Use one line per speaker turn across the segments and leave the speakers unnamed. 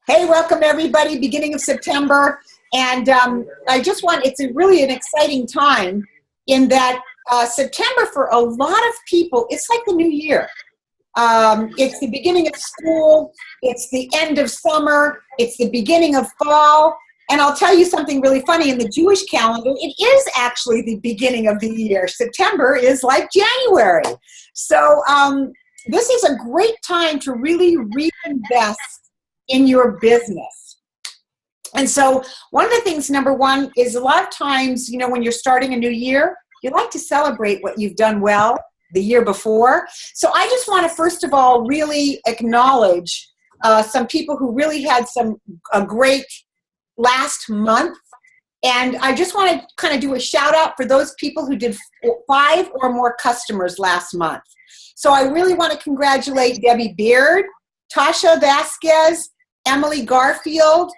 Hey, welcome everybody, beginning of September. And it's really an exciting time in that September for a lot of people, it's like the new year. It's the beginning of school, it's the end of summer, it's the beginning of fall. And I'll tell you something really funny, in the Jewish calendar, it is actually the beginning of the year. September is like January. So this is a great time to really reinvest in your business. And so one of the things, number one, is a lot of times, when you're starting a new year, you like to celebrate what you've done well the year before. So I just want to, first of all, really acknowledge some people who really had a great last month. And I just want to kind of do a shout out for those people who did 5 or more customers last month. So I really want to congratulate Debbie Beard, Tasha Vasquez, Emily Garfield.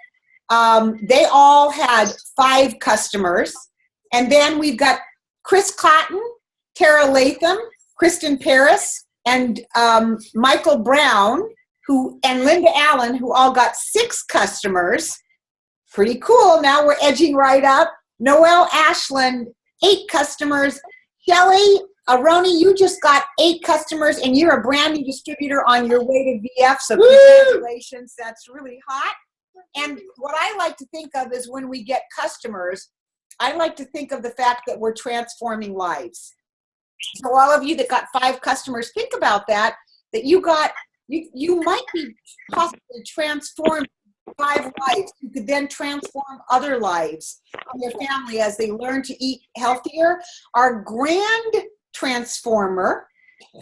They all had 5 customers. And then we've got Chris Cotton, Tara Latham, Kristen Paris, and Michael Brown, and Linda Allen, who all got 6 customers. Pretty cool. Now we're edging right up. Noelle Ashland, 8 customers. Shelly Aroni, you just got 8 customers, and you're a brand new distributor on your way to VF, so congratulations. That's really hot. And what I like to think of is when we get customers, I like to think of the fact that we're transforming lives. So all of you that got 5 customers, think about that you might be possibly transformed 5 lives. You could then transform other lives in your family as they learn to eat healthier. Our grand transformer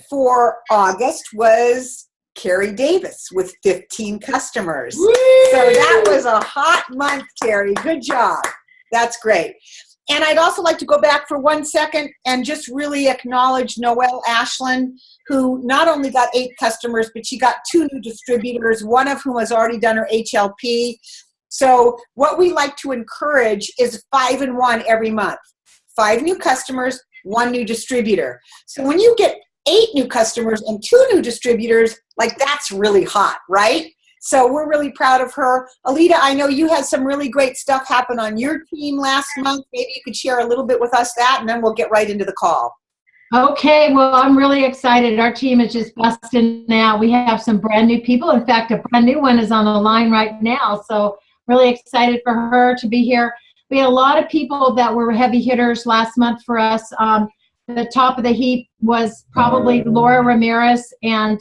for August was Carrie Davis with 15 customers. Woo! So that was a hot month, Carrie. Good job. That's great. And I'd also like to go back for 1 second and just really acknowledge Noelle Ashland, who not only got 8 customers, but she got 2 new distributors, one of whom has already done her HLP. So what we like to encourage is 5 and 1 every month. 5 new customers, 1 new distributor. So when you get 8 new customers and 2 new distributors, like that's really hot, right? So we're really proud of her. Aleta, I know you had some really great stuff happen on your team last month. Maybe you could share a little bit with us that, and then we'll get right into the call.
Okay, well, I'm really excited. Our team is just busting now. We have some brand new people. In fact, a brand new one is on the line right now. So really excited for her to be here. We had a lot of people that were heavy hitters last month for us. The top of the heap was probably Laura Ramirez and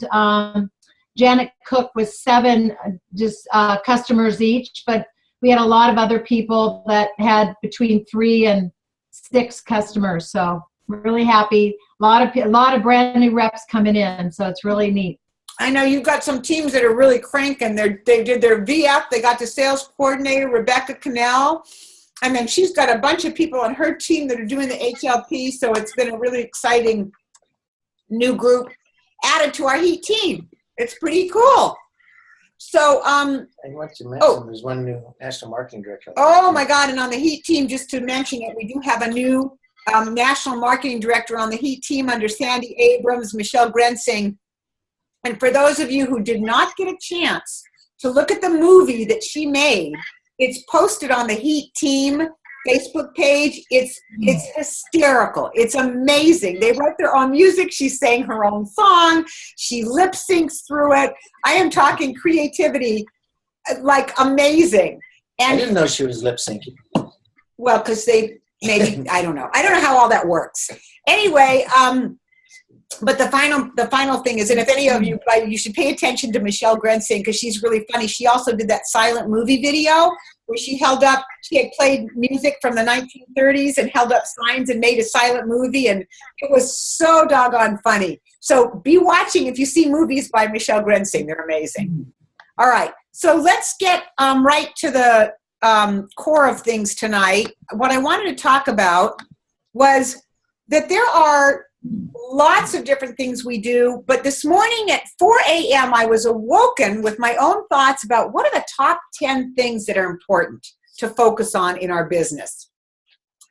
Janet Cook with 7 customers each. But we had a lot of other people that had between 3 and 6 customers. So we're really happy. A lot of brand new reps coming in, so it's really neat.
I know you've got some teams that are really cranking. They did their VF. They got the sales coordinator, Rebecca Cannell. And then she's got a bunch of people on her team that are doing the HLP. So it's been a really exciting new group added to our HEAT team. It's pretty cool. So,
I want to mention there's one new national marketing director.
Oh my God. And on the HEAT team, just to mention it, we do have a new national marketing director on the HEAT team under Sandy Abrams, Michelle Grensing. And for those of you who did not get a chance to look at the movie that she made, it's posted on the HEAT team Facebook page. It's hysterical. It's amazing. They wrote their own music. She sang her own song. She lip syncs through it. I am talking creativity, like amazing. And
I didn't know she was lip syncing.
Well, because maybe, I don't know. I don't know how all that works. Anyway, but the final thing is, and if any of you, you should pay attention to Michelle Grensing because she's really funny. She also did that silent movie video where she had played music from the 1930s and held up signs and made a silent movie, and it was so doggone funny. So be watching if you see movies by Michelle Grensing. They're amazing. All right, so let's get right to the core of things tonight. What I wanted to talk about was that there are lots of different things we do, but this morning at 4 a.m. I was awoken with my own thoughts about what are the top 10 things that are important to focus on in our business.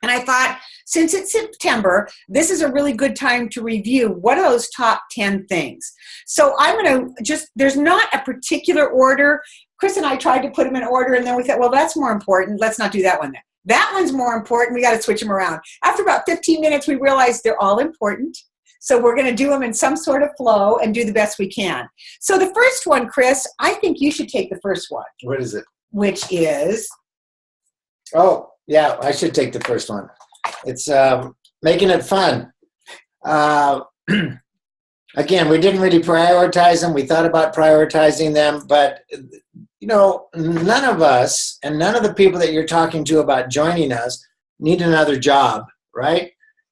And I thought, since it's September, this is a really good time to review what are those top 10 things. So I'm going to there's not a particular order. Chris and I tried to put them in order, and then we thought, well, that's more important. Let's not do that one then. That one's more important. We got to switch them around. After about 15 minutes, we realized they're all important. So we're going to do them in some sort of flow and do the best we can. So the first one, Chris, I think you should take the first one.
What is it?
Which is?
Oh, yeah, I should take the first one. It's making it fun. Again, we didn't really prioritize them. We thought about prioritizing them, but none of us and none of the people that you're talking to about joining us need another job, right?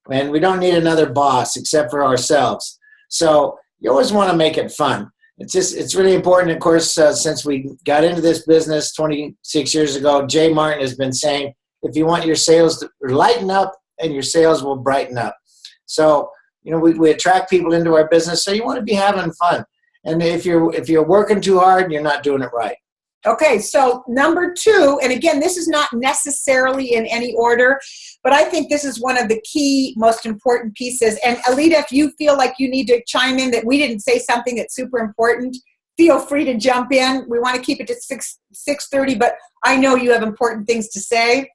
And we don't need another boss except for ourselves. So you always want to make it fun. It's really important. Of course, since we got into this business 26 years ago, Jay Martin has been saying, if you want your sales to lighten up, and your sales will brighten up. So, we attract people into our business, so you want to be having fun. And if you're working too hard, you're not doing it right.
Okay, so number 2, and again, this is not necessarily in any order, but I think this is one of the key, most important pieces. And Aleta, if you feel like you need to chime in that we didn't say something that's super important, feel free to jump in. We want to keep it to 6:30, but I know you have important things to say.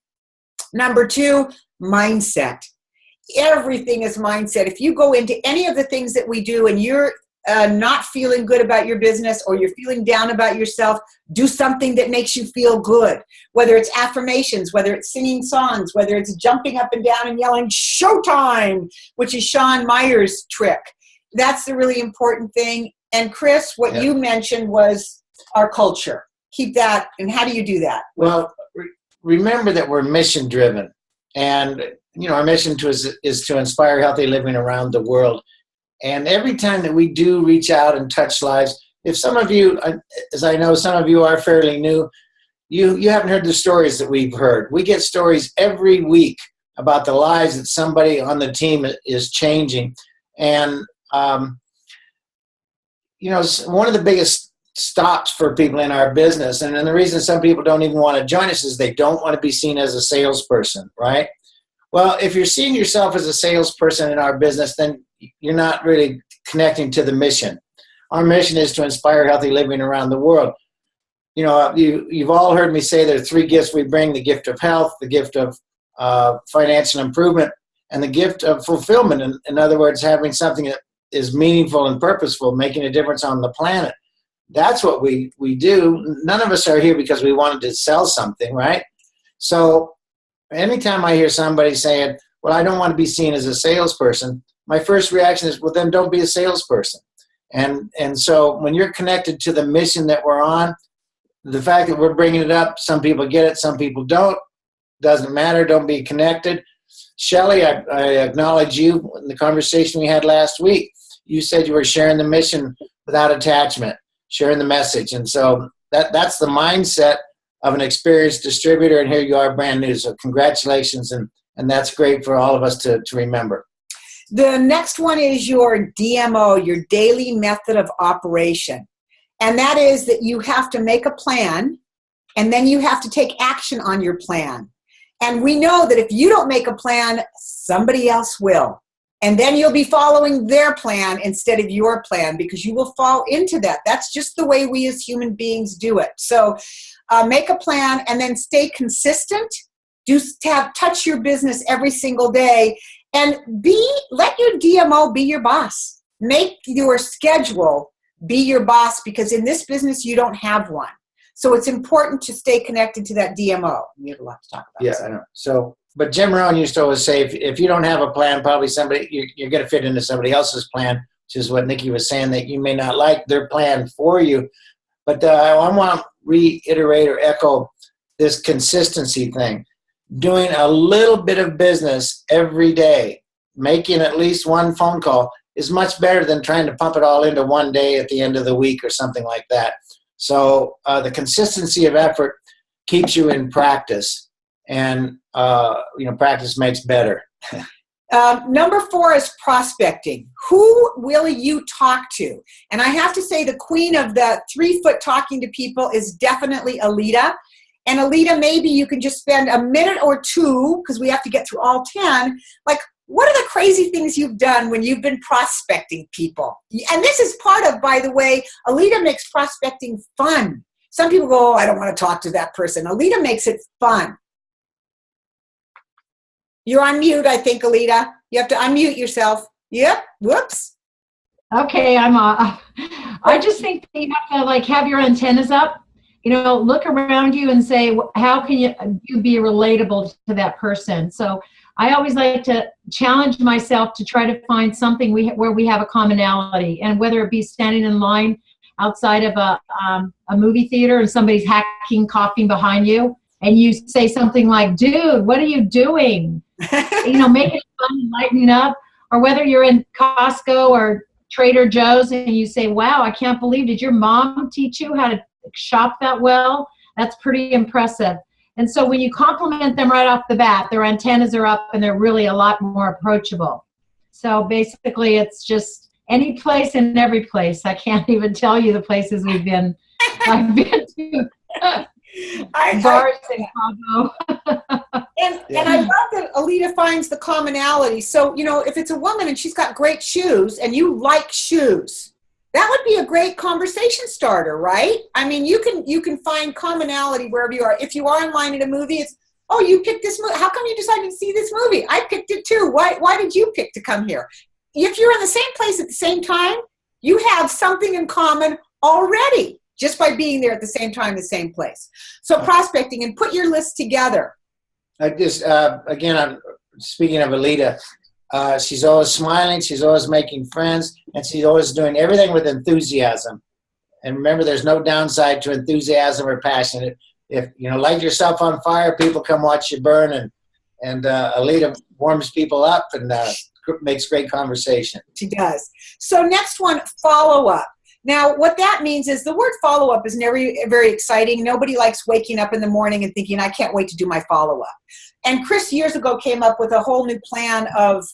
Number 2, mindset. Everything is mindset. If you go into any of the things that we do and you're not feeling good about your business or you're feeling down about yourself, do something that makes you feel good. Whether it's affirmations, whether it's singing songs, whether it's jumping up and down and yelling, "Showtime," which is Sean Meyer's trick. That's the really important thing. And Chris, what you mentioned was our culture. Keep that. And how do you do that?
Well, remember that we're mission driven. And our mission is to inspire healthy living around the world. And every time that we do reach out and touch lives, if some of you, as I know some of you are fairly new, you haven't heard the stories that we've heard. We get stories every week about the lives that somebody on the team is changing. And, one of the biggest stops for people in our business, and the reason some people don't even want to join us is they don't want to be seen as a salesperson, right? Well, if you're seeing yourself as a salesperson in our business, then you're not really connecting to the mission. Our mission is to inspire healthy living around the world. You've all heard me say there are 3 gifts we bring: the gift of health, the gift of financial improvement, and the gift of fulfillment. In other words, having something that is meaningful and purposeful, making a difference on the planet. That's what we do. None of us are here because we wanted to sell something, right? So anytime I hear somebody saying, well, I don't want to be seen as a salesperson, my first reaction is, well, then don't be a salesperson. And so when you're connected to the mission that we're on, the fact that we're bringing it up, some people get it, some people don't, doesn't matter. Don't be connected. Shelley, I acknowledge you in the conversation we had last week. You said you were sharing the mission without attachment, sharing the message. And so that's the mindset of an experienced distributor, and here you are brand new. So congratulations, and that's great for all of us to remember.
The next one is your DMO, your daily method of operation. And that is that you have to make a plan, and then you have to take action on your plan. And we know that if you don't make a plan, somebody else will. And then you'll be following their plan instead of your plan, because you will fall into that. That's just the way we as human beings do it. So make a plan and then stay consistent. Touch your business every single day, and let your DMO be your boss. Make your schedule be your boss, because in this business you don't have one. So it's important to stay connected to that DMO. We have a lot to talk about.
Yeah, I know. So, but Jim Rohn used to always say, if you don't have a plan, probably you're going to fit into somebody else's plan, which is what NIkki was saying, that you may not like their plan for you. But I want to reiterate or echo this consistency thing. Doing a little bit of business every day, making at least one phone call, is much better than trying to pump it all into one day at the end of the week or something like that. So the consistency of effort keeps you in practice, and practice makes better.
Number 4 is prospecting. Who will you talk to? And I have to say the queen of the 3-foot talking to people is definitely Aleta. And Aleta, maybe you can just spend a minute or 2, because we have to get through all 10, like, what are the crazy things you've done when you've been prospecting people? And this is part of, by the way, Aleta makes prospecting fun. some people go, oh, I don't want to talk to that person. Aleta makes it fun. You're on mute, I think, Aleta. You have to unmute yourself. Yep. Whoops.
Okay, I'm I just think that you have to like have your antennas up, look around you and say, how can you be relatable to that person? So I always like to challenge myself to try to find something where we have a commonality, and whether it be standing in line outside of a movie theater and somebody's hacking, coughing behind you, and you say something like, dude, what are you doing? Make it fun and lighten up. Or whether you're in Costco or Trader Joe's and you say, wow, I can't believe, did your mom teach you how to shop that well? That's pretty impressive. And so when you compliment them right off the bat, their antennas are up and they're really a lot more approachable. So basically it's just any place and every place. I can't even tell you the places I've been to. Bars in Cabo.
And I love that Aleta finds the commonality. So, if it's a woman and she's got great shoes and you like shoes, that would be a great conversation starter, right? I mean, you can find commonality wherever you are. If you are in line at a movie, it's, oh, you picked this movie. How come you decided to see this movie? I picked it too. Why did you pick to come here? If you're in the same place at the same time, you have something in common already just by being there at the same time, the same place. So prospecting, and put your list together.
I just, again, I'm speaking of Aleta, she's always smiling, she's always making friends, and she's always doing everything with enthusiasm. And remember, there's no downside to enthusiasm or passion. If light yourself on fire, people come watch you burn, and Aleta warms people up and makes great conversation.
She does. So next one, follow-up. Now, what that means is the word follow-up is never very exciting. Nobody likes waking up in the morning and thinking, I can't wait to do my follow-up. And Chris years ago came up with a whole new plan of,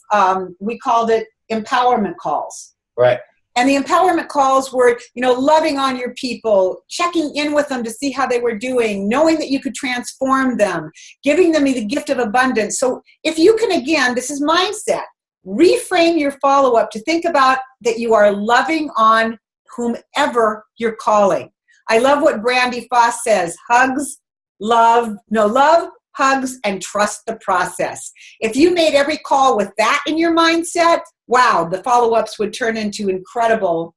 we called it empowerment calls.
Right.
And the empowerment calls were, loving on your people, checking in with them to see how they were doing, knowing that you could transform them, giving them the gift of abundance. So if you can, again, this is mindset, reframe your follow-up to think about that you are loving on whomever you're calling. I love what Brandy Foss says, love, hugs, and trust the process. If you made every call with that in your mindset, wow, the follow-ups would turn into an incredible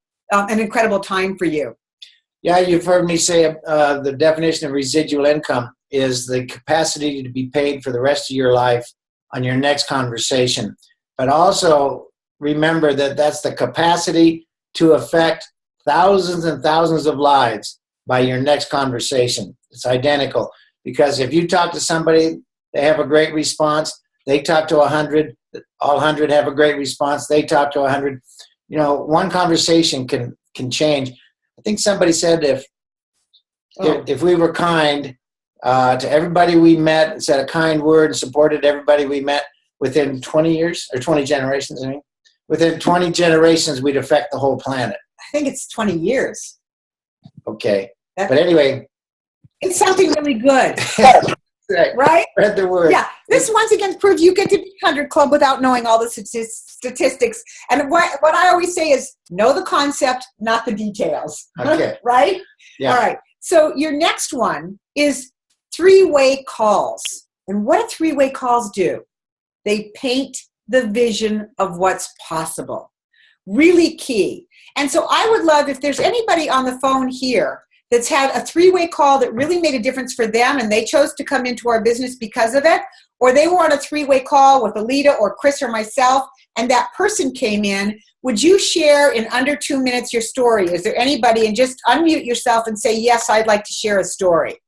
time for you.
Yeah, you've heard me say the definition of residual income is the capacity to be paid for the rest of your life on your next conversation. But also remember that that's the capacity to affect thousands and thousands of lives by your next conversation. It's identical, because if you talk to somebody, they have a great response. They talk to 100, all 100 have a great response. They talk to 100. One conversation can change. I think somebody said if we were kind to everybody we met, said a kind word, and supported everybody we met within 20 years or 20 generations, within 20 generations, we'd affect the whole planet.
I think it's 20 years.
Okay. But anyway.
It's something really good. Right?
Spread the word.
Yeah. This once again proves you get to be 100 Club without knowing all the statistics. And what I always say is know the concept, not the details.
Okay.
Right?
Yeah.
All right. So your next one is three-way calls. And what do three-way calls do? They paint the vision of what's possible. Really key. And so I would love if there's anybody on the phone here that's had a three-way call that really made a difference for them and they chose to come into our business because of it, or they were on a three-way call with Aleta or Chris or myself, and that person came in, would you share in under 2 minutes your story? Is there anybody? And just unmute yourself and say, yes, I'd like to share a story.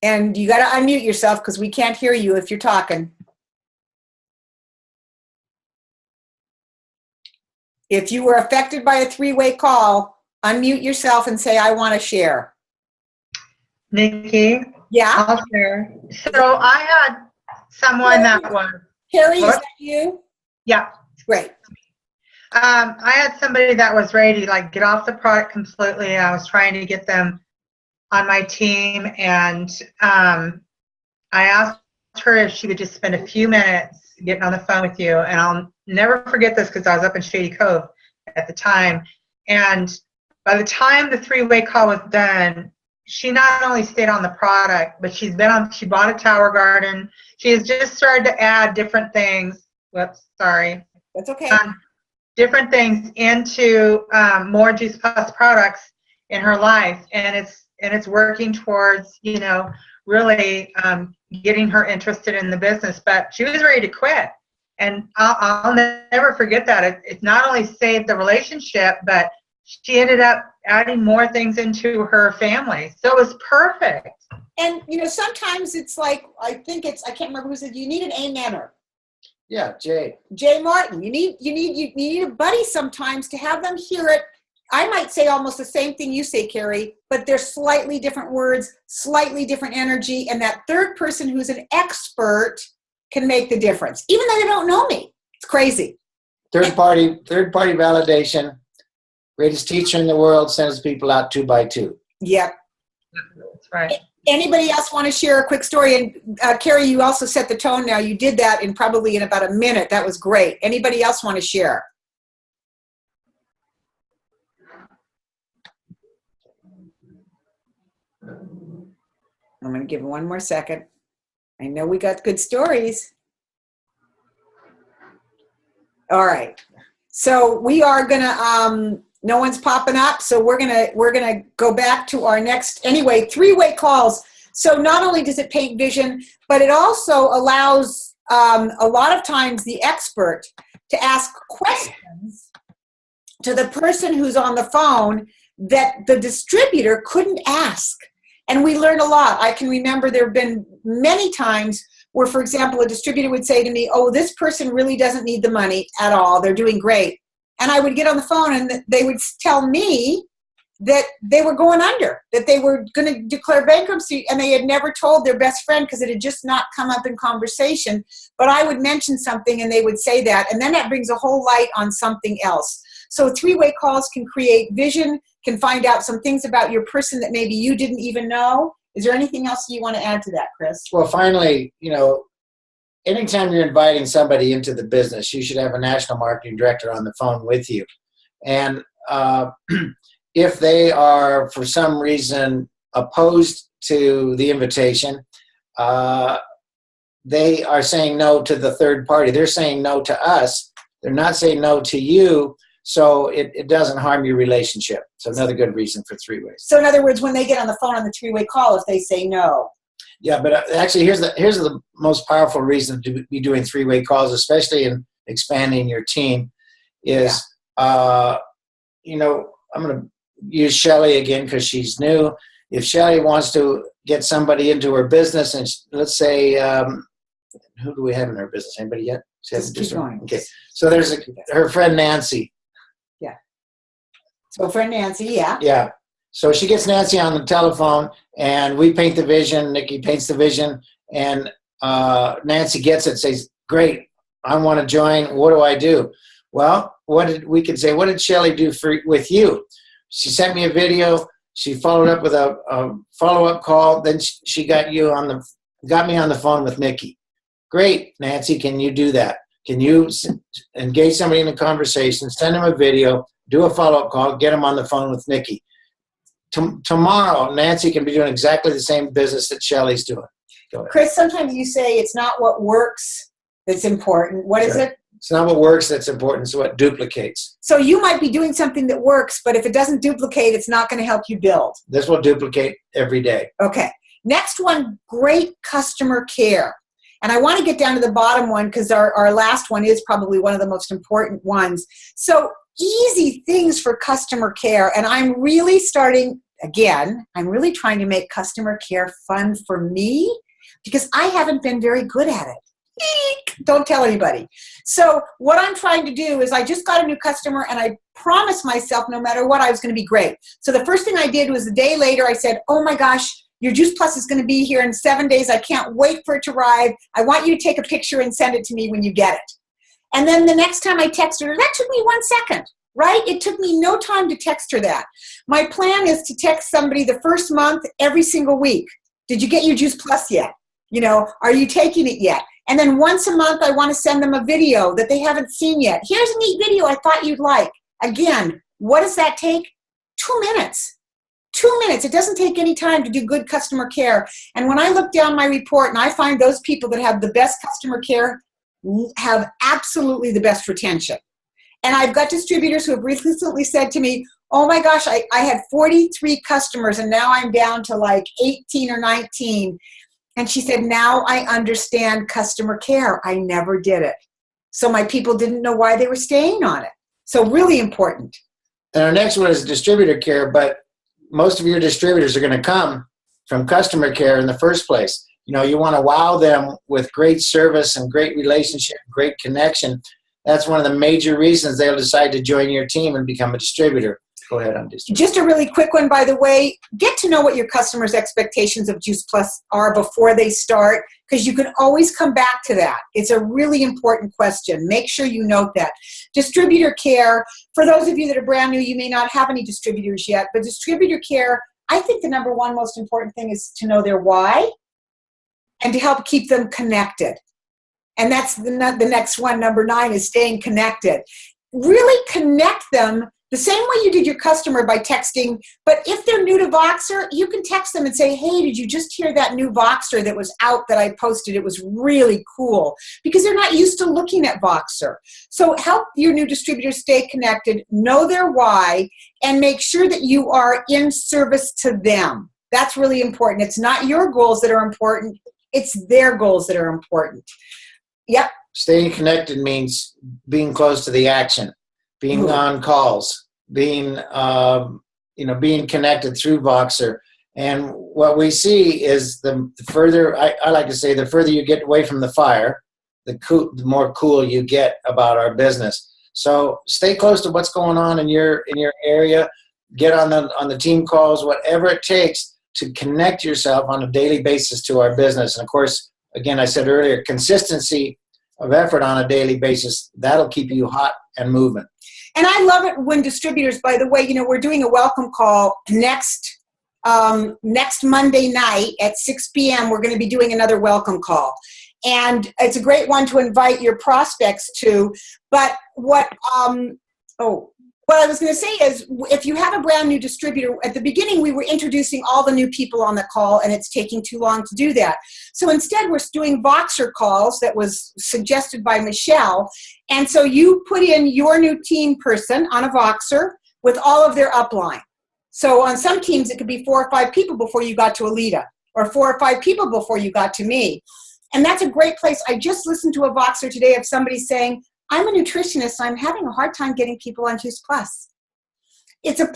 And you got to unmute yourself because we can't hear you if you're talking. If you were affected by a three-way call, unmute yourself and say, I want to share.
Nikki?
Yeah?
I'll share. So I had someone that was...
Carrie, is that you?
Yeah.
Great.
I had somebody that was ready to get off the product completely. I was trying to get them on my team, and I asked her if she would just spend a few minutes getting on the phone with you, and never forget this because I was up in Shady Cove at the time. And by the time the 3-way call was done, she not only stayed on the product, but she bought a tower garden. She has just started to add different things. Whoops, sorry.
That's okay.
Different things into more Juice Plus products in her life, and it's working towards, you know, really getting her interested in the business. But she was ready to quit, and I'll never forget that. It not only saved the relationship, but she ended up adding more things into her family. So it was perfect.
And you know, sometimes it's like, I can't remember who said, you need an amener.
Yeah, Jay
Martin. You need a buddy sometimes to have them hear it. I might say almost the same thing you say, Carrie, but they're slightly different words, slightly different energy, and that third person who's an expert can make the difference, even though they don't know me. It's crazy.
Third party validation. Greatest teacher in the world sends people out 2 by 2.
Yep.
That's right.
Anybody else want to share a quick story? And Carrie, you also set the tone now. You did that in probably in about a minute. That was great. Anybody else want to share? I'm going to give it one more second. I know we got good stories. All right. So we are going to, no one's popping up. So we're going to go back to our next, anyway, 3-way calls. So not only does it paint vision, but it also allows a lot of times the expert to ask questions to the person who's on the phone that the distributor couldn't ask. And we learn a lot. I can remember there have been many times where, for example, a distributor would say to me, oh, this person really doesn't need the money at all. They're doing great. And I would get on the phone and they would tell me that they were going under, that they were going to declare bankruptcy, and they had never told their best friend because it had just not come up in conversation. But I would mention something and they would say that, and then that brings a whole light on something else. So 3-way calls can create vision, can find out some things about your person that maybe you didn't even know. Is there anything else you want to add to that, Chris?
Well, finally, you know, anytime you're inviting somebody into the business, you should have a national marketing director on the phone with you. And if they are, for some reason, opposed to the invitation, they are saying no to the third party. They're saying no to us. They're not saying no to you. So it doesn't harm your relationship. So another good reason for 3-ways.
So in other words, when they get on the phone on the 3-way call, if they say no.
Yeah, but actually, here's the most powerful reason to be doing 3-way calls, especially in expanding your team, is, you know, I'm going to use Shelly again because she's new. If Shelly wants to get somebody into her business, and let's say, who do we have in her business? Anybody yet?
Just keep going.
Okay, so there's her friend Nancy.
Yeah. So friend Nancy, yeah.
Yeah. So she gets Nancy on the telephone, and we paint the vision. Nikki paints the vision, and Nancy gets it. Says, "Great, I want to join. What do I do?" Well, what did Shelly do with you? She sent me a video. She followed up with a follow-up call. Then she got me on the phone with Nikki. Great, Nancy. Can you do that? Can you engage somebody in a conversation, send them a video, do a follow-up call, get them on the phone with Nikki? Tomorrow, Nancy can be doing exactly the same business that Shelly's doing.
Chris, sometimes you say it's not what works that's important. What is it?
It's not what works that's important. It's what duplicates.
So you might be doing something that works, but if it doesn't duplicate, it's not going to help you build.
This will duplicate every day.
Okay. Next one, great customer care. And I want to get down to the bottom one because our last one is probably one of the most important ones. So easy things for customer care. And I'm really trying to make customer care fun for me because I haven't been very good at it. Don't tell anybody. So what I'm trying to do is I just got a new customer and I promised myself no matter what I was going to be great. So the first thing I did was a day later I said, oh my gosh, your Juice Plus is going to be here in 7 days. I can't wait for it to arrive. I want you to take a picture and send it to me when you get it. And then the next time I texted her, that took me 1 second, right? It took me no time to text her that. My plan is to text somebody the first month every single week. Did you get your Juice Plus yet? You know, are you taking it yet? And then once a month, I want to send them a video that they haven't seen yet. Here's a neat video I thought you'd like. Again, what does that take? 2 minutes. 2 minutes. It doesn't take any time to do good customer care. And when I look down my report and I find those people that have the best customer care have absolutely the best retention. And I've got distributors who have recently said to me, oh my gosh, I had 43 customers and now I'm down to like 18 or 19. And she said, now I understand customer care. I never did it. So my people didn't know why they were staying on it. So really important.
And our next one is distributor care, but most of your distributors are going to come from customer care in the first place. You know, you want to wow them with great service and great relationship, great connection. That's one of the major reasons they'll decide to join your team and become a distributor. Go ahead on distributor.
Just a really quick one, by the way. Get to know what your customers' expectations of Juice Plus are before they start, because you can always come back to that. It's a really important question. Make sure you note that. Distributor care, for those of you that are brand new, you may not have any distributors yet, but distributor care, I think the number one most important thing is to know their why and to help keep them connected. And that's the next one, number 9, is staying connected. Really connect them the same way you did your customer by texting. But if they're new to Voxer, you can text them and say, hey, did you just hear that new Voxer that was out that I posted? It was really cool, because they're not used to looking at Voxer. So help your new distributors stay connected, know their why, and make sure that you are in service to them. That's really important. It's not your goals that are important. It's their goals that are important. Yep.
Staying connected means being close to the action, being on calls, being being connected through Voxer. And what we see is the further, I like to say, the further you get away from the fire, the more cool you get about our business. So stay close to what's going on in your area. Get on the team calls, whatever it takes to connect yourself on a daily basis to our business. And of course, again, I said earlier, consistency of effort on a daily basis, that'll keep you hot and moving.
And I love it when distributors, by the way, we're doing a welcome call next Monday night at 6 p.m. We're going to be doing another welcome call. And it's a great one to invite your prospects to. But what I was going to say is, if you have a brand new distributor, at the beginning we were introducing all the new people on the call, and it's taking too long to do that. So instead we're doing Voxer calls that was suggested by Michelle. And so you put in your new team person on a Voxer with all of their upline. So on some teams it could be 4 or 5 people before you got to Aleta, or 4 or 5 people before you got to me. And that's a great place. I just listened to a Voxer today of somebody saying, I'm a nutritionist, so I'm having a hard time getting people on Juice Plus. It's a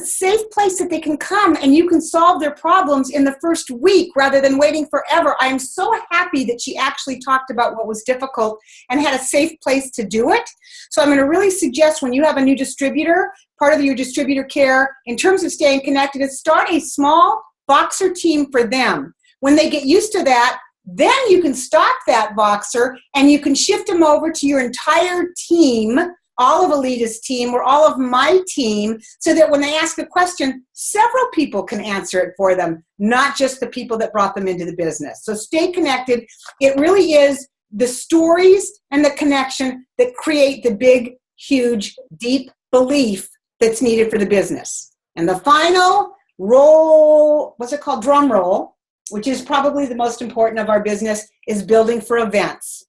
safe place that they can come and you can solve their problems in the first week rather than waiting forever. I'm so happy that she actually talked about what was difficult and had a safe place to do it. So I'm going to really suggest, when you have a new distributor, part of your distributor care, in terms of staying connected, is start a small Voxer team for them. When they get used to that, then you can stop that Voxer and you can shift them over to your entire team, all of Aleta's team or all of my team, so that when they ask a question, several people can answer it for them, not just the people that brought them into the business. So stay connected. It really is the stories and the connection that create the big, huge, deep belief that's needed for the business. And the final roll, what's it called? Drum roll, which is probably the most important of our business, is building for events.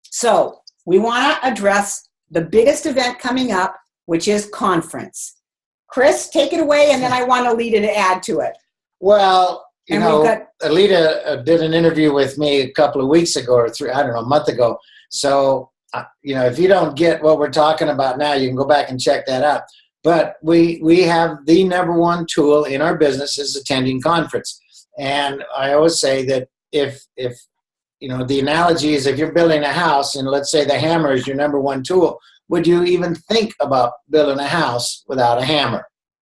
So we want to address the biggest event coming up, which is conference. Chris, take it away, and then I want Aleta to add to it.
Well, Aleta did an interview with me a couple of weeks ago, or a month ago. So, if you don't get what we're talking about now, you can go back and check that out. But we have the number one tool in our business is attending conference. And I always say that if the analogy is, if you're building a house and let's say the hammer is your number one tool, would you even think about building a house without a hammer?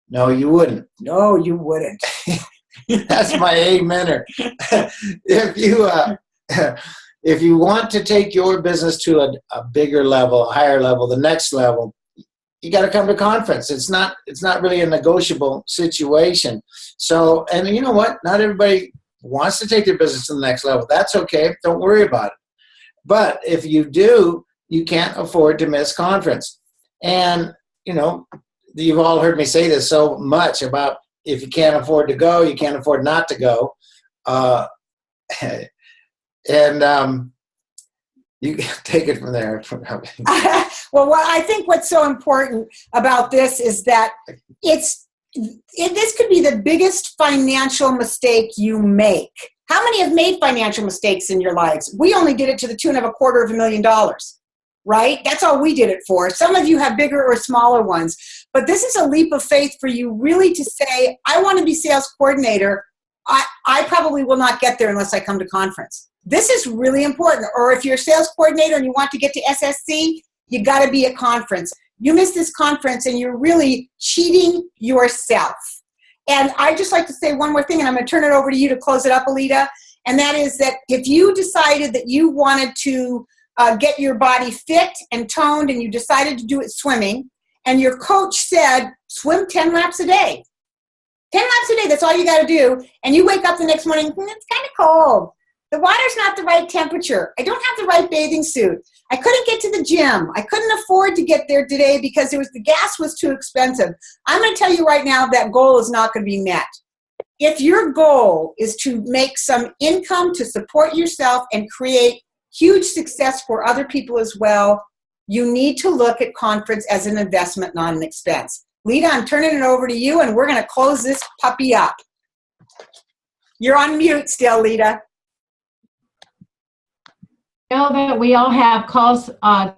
No, you wouldn't.
No, you wouldn't.
That's my amener. If you want to take your business to a bigger level, a higher level, the next level, you got to come to conference. It's not really a negotiable situation. So, and you know what? Not everybody wants to take their business to the next level. That's okay. Don't worry about it. But if you do, you can't afford to miss conference. And, you know, you've all heard me say this so much about if you can't afford to go, you can't afford not to go. You take it from there.
Well, I think what's so important about this is that this could be the biggest financial mistake you make. How many have made financial mistakes in your lives? We only did it to the tune of $250,000, right? That's all we did it for. Some of you have bigger or smaller ones, but this is a leap of faith for you really to say, I want to be sales coordinator. I probably will not get there unless I come to conference. This is really important. Or if you're a sales coordinator and you want to get to SSC, you got to be at conference. You miss this conference and you're really cheating yourself. And I just like to say one more thing, and I'm going to turn it over to you to close it up, Aleta. And that is that if you decided that you wanted to get your body fit and toned, and you decided to do it swimming, and your coach said, swim 10 laps a day. 10 laps a day, that's all you got to do. And you wake up the next morning, it's kind of cold. The water's not the right temperature. I don't have the right bathing suit. I couldn't get to the gym. I couldn't afford to get there today because the gas was too expensive. I'm going to tell you right now that goal is not going to be met. If your goal is to make some income to support yourself and create huge success for other people as well, you need to look at conference as an investment, not an expense. Lita, I'm turning it over to you, and we're going to close this puppy up. You're on mute still, Lita.
I know that we all have calls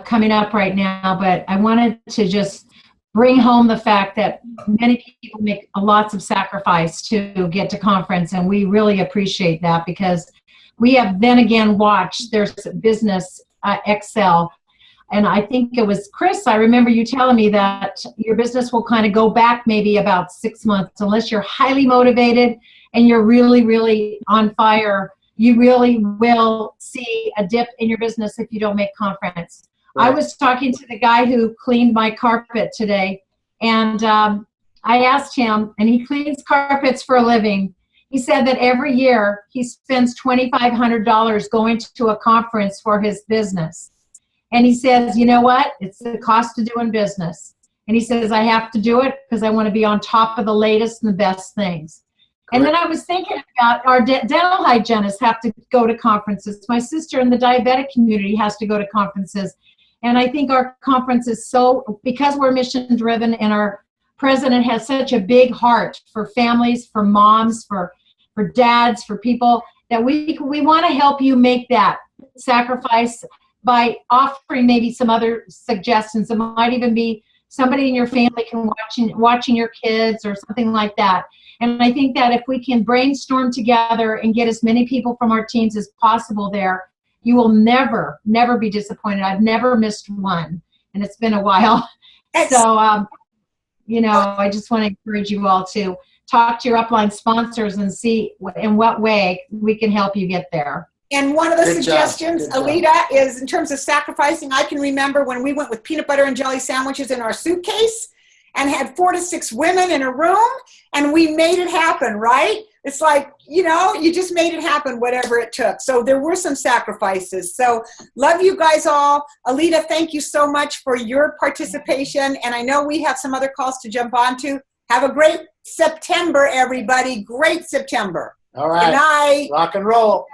coming up right now, but I wanted to just bring home the fact that many people make lots of sacrifice to get to conference, and we really appreciate that because we have then again watched their business excel. And I think it was Chris, I remember you telling me that your business will kind of go back maybe about 6 months unless you're highly motivated and you're really, really on fire. You really will see a dip in your business if you don't make conference. Right. I was talking to the guy who cleaned my carpet today, and I asked him, and he cleans carpets for a living. He said that every year he spends $2,500 going to a conference for his business. And he says, you know what? It's the cost of doing business. And he says, I have to do it because I want to be on top of the latest and the best things. And then I was thinking about our dental hygienists have to go to conferences. My sister in the diabetic community has to go to conferences. And I think our conference is so, because we're mission driven and our president has such a big heart for families, for moms, for dads, for people, that we want to help you make that sacrifice by offering maybe some other suggestions. It might even be somebody in your family can watching your kids or something like that. And I think that if we can brainstorm together and get as many people from our teams as possible there, you will never, never be disappointed. I've never missed one, and it's been a while. So, you know, I just want to encourage you all to talk to your upline sponsors and see in what way we can help you get there.
And one of the suggestions, Aleta, is in terms of sacrificing, I can remember when we went with peanut butter and jelly sandwiches in our suitcase and had 4 to 6 women in a room, and we made it happen, right? It's like, you know, you just made it happen, whatever it took. So there were some sacrifices. So love you guys all. Aleta, thank you so much for your participation. And I know we have some other calls to jump onto. Have a great September, everybody. Great September.
All right.
Good night.
Rock and roll.